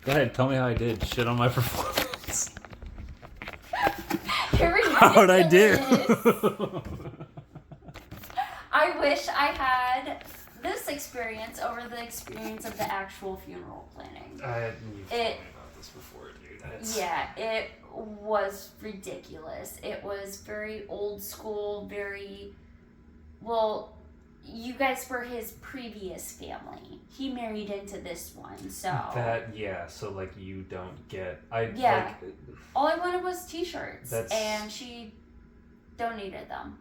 Go ahead, tell me how I did. Shit on my performance. How'd I do? I wish I had this experience over the experience of the actual funeral planning. You've told me about this before, dude. Yeah, it was ridiculous. It was very old school, very... Well, you guys were his previous family. He married into this one, so... So, like, you don't get... All I wanted was t-shirts, and she donated them.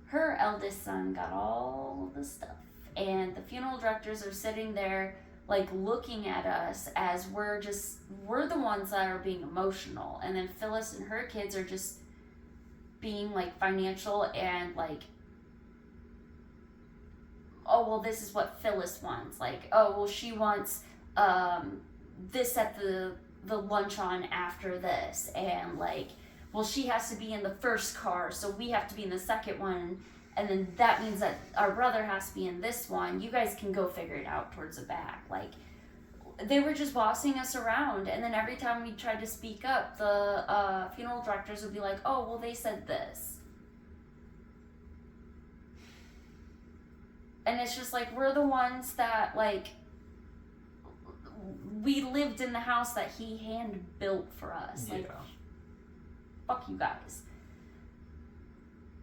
Her eldest son got all the stuff, and the funeral directors are sitting there, like, looking at us as we're the ones that are being emotional, and then Phyllis and her kids are just being, like, financial and, like, oh, well, this is what Phyllis wants. Like, oh, well, she wants this at the luncheon after this, and, like, well, she has to be in the first car, so we have to be in the second one, and then that means that our brother has to be in this one. You guys can go figure it out towards the back. Like, they were just bossing us around, and then every time we tried to speak up, the funeral directors would be like, oh, well, they said this. And it's just like, we're the ones that, like, we lived in the house that he hand-built for us. Like, fuck you guys.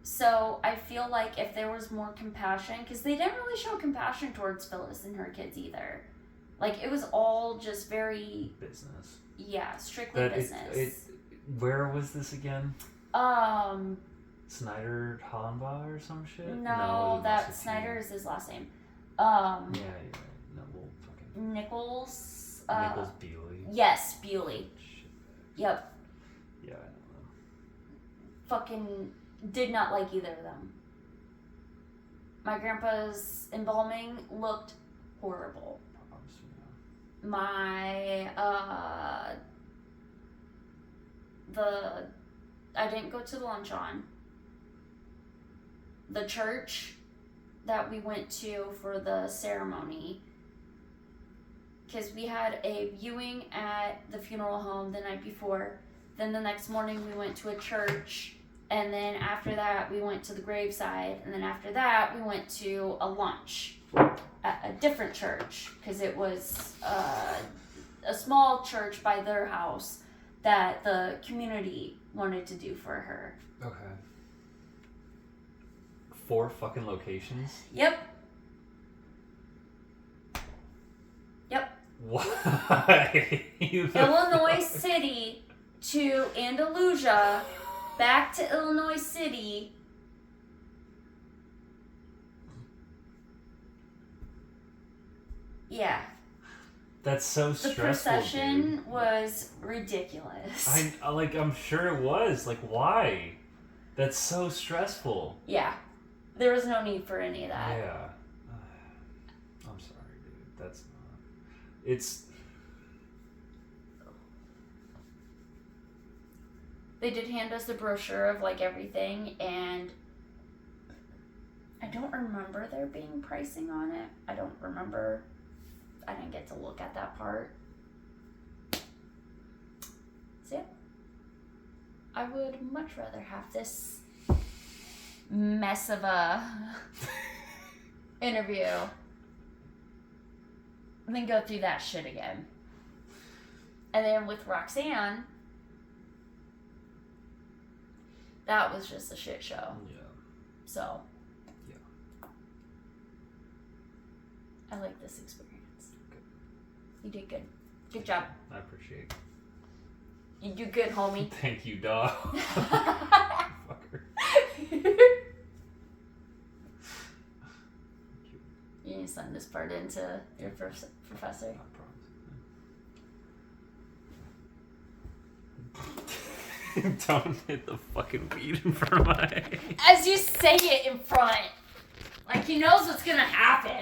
So I feel like if there was more compassion, because they didn't really show compassion towards Phyllis and her kids either. Like, it was all just very... business. Yeah, strictly business. Where was this again? Snyder Hollenbach or some shit? No, that Snyder is his last name. Yeah, you're right. No, well, fucking... Nichols? Nichols Bewley. Yes, Bewley. Shit. Yep. Yeah, I don't know. Fucking did not like either of them. My grandpa's embalming looked horrible. My, I didn't go to the luncheon. The church that we went to for the ceremony, because we had a viewing at the funeral home the night before. Then the next morning we went to a church, and then after that we went to the graveside, and then after that we went to a lunch at a different church, because it was a small church by their house that the community wanted to do for her. Okay. 4 fucking locations? Yep. Why? Illinois City to Andalusia, back to Illinois City. Yeah. That's so stressful. The procession dude. was ridiculous. I'm sure it was. Like, why? That's so stressful. Yeah. There was no need for any of that. Yeah. I'm sorry, dude. That's not... It's... They did hand us a brochure of, like, everything, and I don't remember there being pricing on it. I don't remember. I didn't get to look at that part. So, yeah. I would much rather have this mess of a interview than go through that shit again. And then with Roxanne, that was just a shit show. Yeah. So. Yeah. I like this experience. Good. You did good. Good job. I appreciate it. You do good, homie. Thank you, dog. Fucker. You need to send this part into your professor. No problem. Don't hit the fucking weed in front of my... As you say it in front. Like he knows what's gonna happen.